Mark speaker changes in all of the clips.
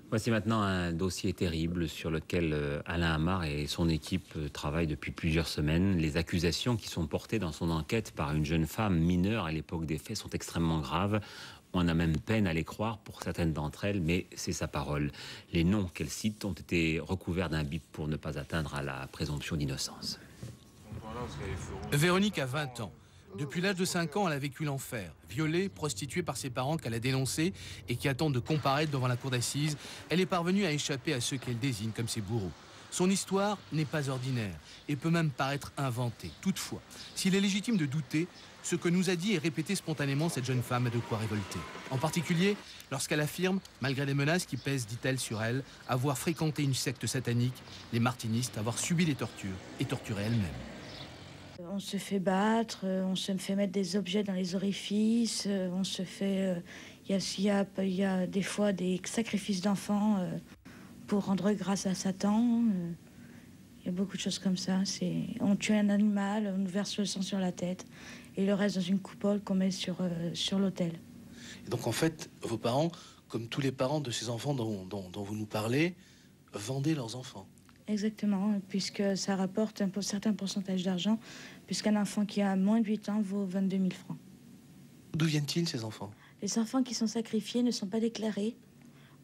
Speaker 1: Voici maintenant un dossier terrible sur lequel Alain Amar et son équipe travaillent depuis plusieurs semaines. Les accusations qui sont portées dans son enquête par une jeune femme mineure à l'époque des faits sont extrêmement graves. On a même peine à les croire pour certaines d'entre elles, mais c'est sa parole. Les noms qu'elle cite ont été recouverts d'un bip pour ne pas atteindre à la présomption d'innocence.
Speaker 2: Véronique a 20 ans. Depuis l'âge de 5 ans, elle a vécu l'enfer. Violée, prostituée par ses parents qu'elle a dénoncés et qui attendent de comparaître devant la cour d'assises, elle est parvenue à échapper à ceux qu'elle désigne comme ses bourreaux. Son histoire n'est pas ordinaire et peut même paraître inventée. Toutefois, s'il est légitime de douter, ce que nous a dit et répété spontanément cette jeune femme a de quoi révolter. En particulier, lorsqu'elle affirme, malgré les menaces qui pèsent, dit-elle, sur elle, avoir fréquenté une secte satanique, les martinistes, avoir subi des tortures et torturé elle-même.
Speaker 3: On se fait battre, on se fait mettre des objets dans les orifices, on se fait... Il y a des fois des sacrifices d'enfants pour rendre grâce à Satan. Il y a beaucoup de choses comme ça. On tue un animal, on nous verse le sang sur la tête et le reste dans une coupole qu'on met sur l'autel.
Speaker 4: Et donc en fait, vos parents, comme tous les parents de ces enfants dont vous nous parlez, vendaient leurs enfants.
Speaker 3: Exactement, puisque ça rapporte un certain pourcentage d'argent, puisqu'un enfant qui a moins de 8 ans vaut 22 000 francs.
Speaker 4: D'où viennent-ils, ces enfants?
Speaker 3: Les enfants qui sont sacrifiés ne sont pas déclarés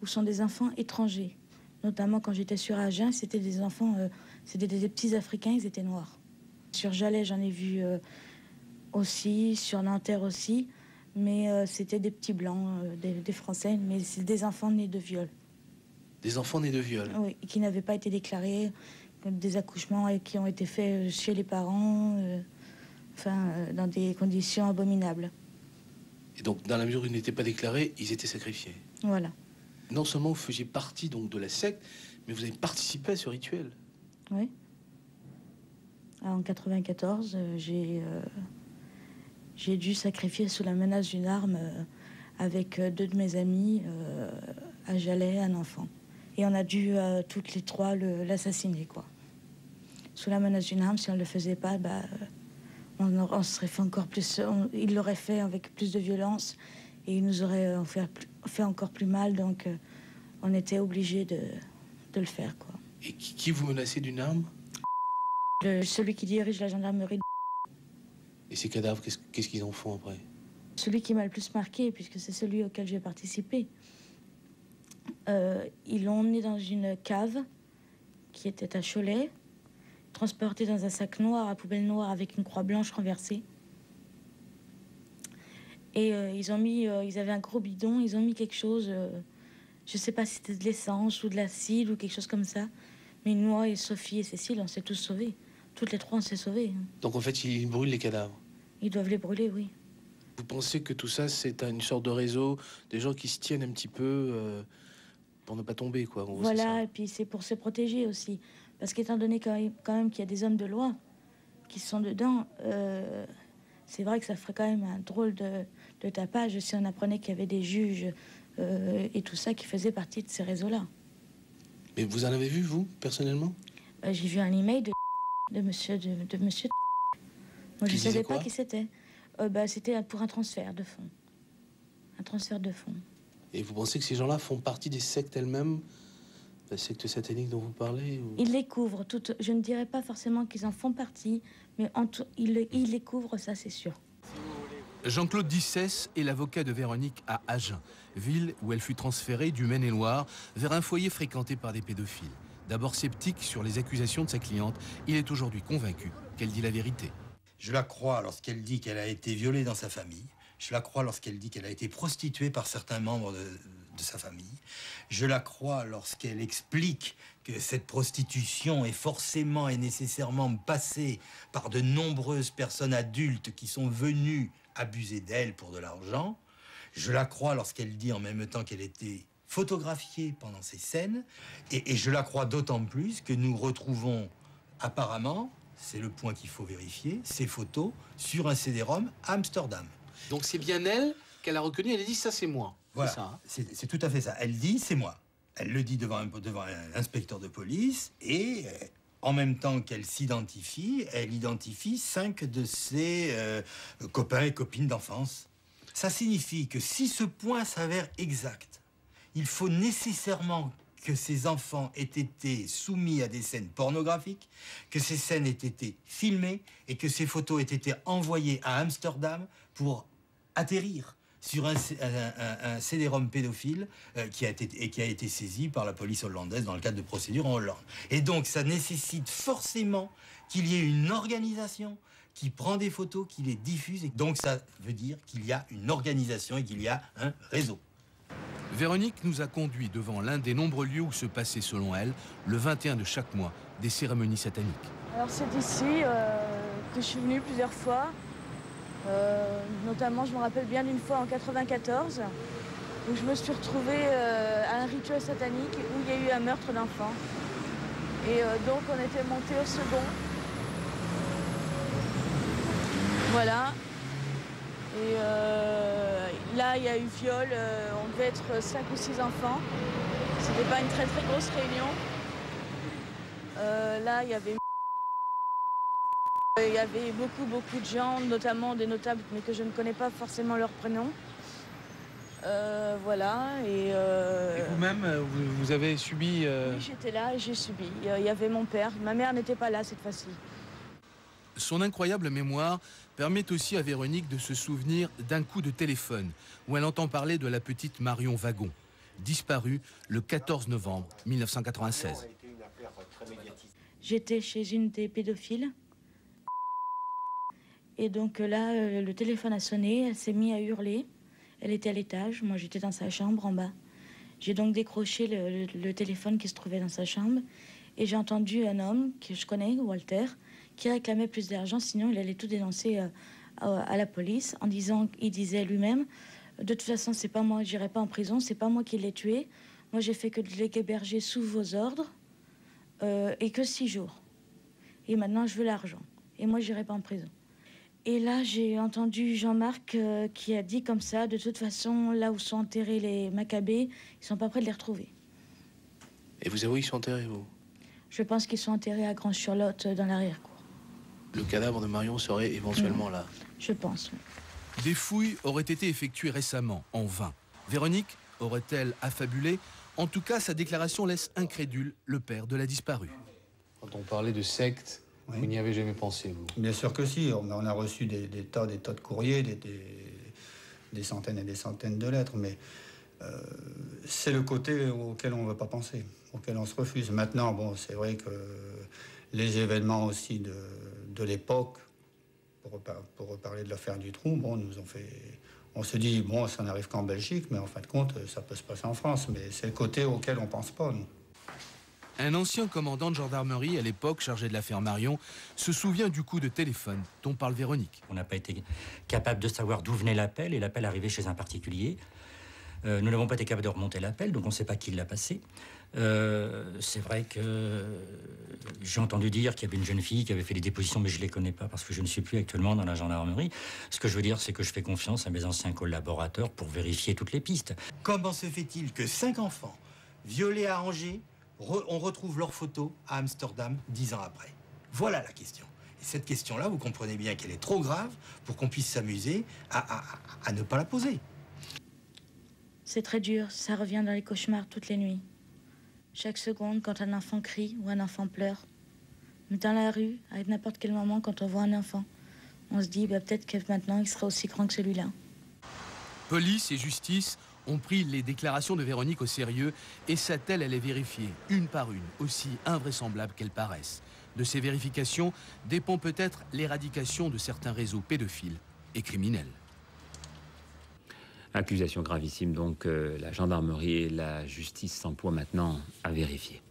Speaker 3: ou sont des enfants étrangers. Notamment quand j'étais sur Agen, c'était des enfants, c'était des petits Africains, ils étaient noirs. Sur Jalais, j'en ai vu aussi, sur Nanterre aussi, mais c'était des petits blancs, des Français, mais c'est des enfants nés de viol.
Speaker 4: Des enfants nés de viol?
Speaker 3: Oui, qui n'avaient pas été déclarés, des accouchements et qui ont été faits chez les parents, dans des conditions abominables.
Speaker 4: Et donc, dans la mesure où ils n'étaient pas déclarés, ils étaient sacrifiés?
Speaker 3: Voilà.
Speaker 4: Non seulement vous faisiez partie donc de la secte, mais vous avez participé à ce rituel?
Speaker 3: Oui. En 94, j'ai dû sacrifier sous la menace d'une arme avec 2 de mes amis à Jalais un enfant. Et on a dû toutes les 3 l'assassiner, quoi. Sous la menace d'une arme, si on ne le faisait pas, on serait fait encore plus. Il l'aurait fait avec plus de violence et il nous aurait fait encore plus mal. Donc, on était obligés de le faire, quoi.
Speaker 4: Et qui vous menaçait d'une arme?
Speaker 3: Celui qui dirige la gendarmerie.
Speaker 4: Et ces cadavres, qu'est-ce qu'ils en font après?
Speaker 3: Celui qui m'a le plus marqué, puisque c'est celui auquel j'ai participé. Ils l'ont emmené dans une cave qui était à Cholet, transporté dans un sac noir à poubelle noire avec une croix blanche renversée. Et ils avaient un gros bidon, ils ont mis quelque chose, je sais pas si c'était de l'essence ou de l'acide ou quelque chose comme ça. Mais moi et Sophie et Cécile, on s'est tous sauvés. Toutes les 3, on s'est sauvés.
Speaker 4: Donc en fait, ils brûlent les cadavres?
Speaker 3: Ils doivent les brûler, oui.
Speaker 4: Vous pensez que tout ça, c'est une sorte de réseau, des gens qui se tiennent un petit peu pour ne pas tomber, quoi?
Speaker 3: Voilà, et puis c'est pour se protéger aussi. Parce qu'étant donné quand même qu'il y a des hommes de loi qui sont dedans, c'est vrai que ça ferait quand même un drôle de tapage si on apprenait qu'il y avait des juges et tout ça qui faisaient partie de ces réseaux-là.
Speaker 4: Mais vous en avez vu, vous, personnellement?
Speaker 3: J'ai vu un email de monsieur. Moi, je ne savais pas qui c'était. C'était pour un transfert de fonds. Un transfert de fonds.
Speaker 4: Et vous pensez que ces gens-là font partie des sectes elles-mêmes? La secte satanique dont vous parlez ou...
Speaker 3: Ils les couvrent toutes. Je ne dirais pas forcément qu'ils en font partie, mais ils les couvrent, ça c'est sûr.
Speaker 2: Jean-Claude Dissès est l'avocat de Véronique à Agen, ville où elle fut transférée du Maine-et-Loire vers un foyer fréquenté par des pédophiles. D'abord sceptique sur les accusations de sa cliente, il est aujourd'hui convaincu qu'elle dit la vérité.
Speaker 5: Je la crois lorsqu'elle dit qu'elle a été violée dans sa famille. Je la crois lorsqu'elle dit qu'elle a été prostituée par certains membres de sa famille. Je la crois lorsqu'elle explique que cette prostitution est forcément et nécessairement passée par de nombreuses personnes adultes qui sont venues abuser d'elle pour de l'argent. Je la crois lorsqu'elle dit en même temps qu'elle était photographiée pendant ces scènes. Et je la crois d'autant plus que nous retrouvons apparemment, c'est le point qu'il faut vérifier, ces photos sur un CD-ROM à Amsterdam.
Speaker 2: Donc c'est bien elle qu'elle a reconnu, elle a dit ça c'est moi.
Speaker 5: Voilà,
Speaker 2: c'est ça, hein.
Speaker 5: C'est tout à fait ça. Elle dit c'est moi. Elle le dit devant un inspecteur de police et en même temps qu'elle s'identifie, elle identifie 5 de ses copains et copines d'enfance. Ça signifie que si ce point s'avère exact, il faut nécessairement que ces enfants aient été soumis à des scènes pornographiques, que ces scènes aient été filmées et que ces photos aient été envoyées à Amsterdam pour atterrir sur un CD-ROM pédophile qui a été saisi par la police hollandaise dans le cadre de procédures en Hollande. Et donc ça nécessite forcément qu'il y ait une organisation qui prend des photos, qui les diffuse. Et donc ça veut dire qu'il y a une organisation et qu'il y a un réseau.
Speaker 2: Véronique nous a conduits devant l'un des nombreux lieux où se passaient, selon elle, le 21 de chaque mois, des cérémonies sataniques.
Speaker 3: Alors c'est ici que je suis venue plusieurs fois. Notamment, je me rappelle bien d'une fois en 94, où je me suis retrouvée à un rituel satanique où il y a eu un meurtre d'enfant. Et donc on était monté au second. Voilà. Et là, il y a eu viol. On devait être 5 ou 6 enfants. C'était pas une très très grosse réunion. Là, il y avait beaucoup de gens, notamment des notables, mais que je ne connais pas forcément leur prénom. Voilà. Et
Speaker 2: vous-même, vous avez subi...
Speaker 3: Oui, j'étais là et j'ai subi. Il y avait mon père. Ma mère n'était pas là cette fois-ci.
Speaker 2: Son incroyable mémoire permet aussi à Véronique de se souvenir d'un coup de téléphone où elle entend parler de la petite Marion Wagon, disparue le 14 novembre 1996.
Speaker 3: J'étais chez une des pédophiles. Et donc là, le téléphone a sonné, elle s'est mise à hurler. Elle était à l'étage, moi j'étais dans sa chambre en bas. J'ai donc décroché le téléphone qui se trouvait dans sa chambre. Et j'ai entendu un homme que je connais, Walter, qui réclamait plus d'argent, sinon il allait tout dénoncer à la police, en disant, il disait lui-même, de toute façon c'est pas moi, j'irai pas en prison, c'est pas moi qui l'ai tué. Moi j'ai fait que de l'héberger sous vos ordres, et que 6 jours. Et maintenant je veux l'argent. Et moi j'irai pas en prison. Et là, j'ai entendu Jean-Marc qui a dit comme ça, de toute façon, là où sont enterrés les Maccabées, ils sont pas prêts de les retrouver.
Speaker 4: Et vous avouez qu'ils sont enterrés, vous?
Speaker 3: Je pense qu'ils sont enterrés à Grand-sur-Lot, dans l'arrière-cour.
Speaker 4: Le cadavre de Marion serait éventuellement là?
Speaker 3: Je pense, oui.
Speaker 2: Des fouilles auraient été effectuées récemment, en vain. Véronique aurait-elle affabulé? En tout cas, sa déclaration laisse incrédule le père de la disparue.
Speaker 4: Quand on parlait de secte, oui, vous n'y avez jamais pensé, vous?
Speaker 6: Bien sûr que si. On a reçu des tas de courriers, des centaines et des centaines de lettres, mais c'est le côté auquel on ne veut pas penser, auquel on se refuse. Maintenant, bon, c'est vrai que les événements aussi de l'époque, pour reparler de l'affaire du trou, bon, nous ont fait... On se dit, bon, ça n'arrive qu'en Belgique, mais en fin de compte, ça peut se passer en France. Mais c'est le côté auquel on ne pense pas, nous.
Speaker 2: Un ancien commandant de gendarmerie, à l'époque chargé de l'affaire Marion, se souvient du coup de téléphone dont parle Véronique.
Speaker 7: On n'a pas été capable de savoir d'où venait l'appel, et l'appel arrivait chez un particulier. Nous n'avons pas été capables de remonter l'appel, donc on ne sait pas qui l'a passé. C'est vrai que j'ai entendu dire qu'il y avait une jeune fille qui avait fait des dépositions, mais je ne les connais pas parce que je ne suis plus actuellement dans la gendarmerie. Ce que je veux dire, c'est que je fais confiance à mes anciens collaborateurs pour vérifier toutes les pistes.
Speaker 5: Comment se fait-il que 5 enfants violés à Angers, on retrouve leurs photos à Amsterdam 10 ans après? Voilà la question. Et cette question-là, vous comprenez bien qu'elle est trop grave pour qu'on puisse s'amuser à ne pas la poser.
Speaker 3: C'est très dur, ça revient dans les cauchemars toutes les nuits. Chaque seconde, quand un enfant crie ou un enfant pleure. Mais dans la rue, à n'importe quel moment, quand on voit un enfant, on se dit peut-être que maintenant il sera aussi grand que celui-là.
Speaker 2: Police et justice ont pris les déclarations de Véronique au sérieux et sa telle, elle est vérifiée, une par une, aussi invraisemblable qu'elles paraissent. De ces vérifications dépend peut-être l'éradication de certains réseaux pédophiles et criminels.
Speaker 1: Accusation gravissime, donc la gendarmerie et la justice s'emploient maintenant à vérifier.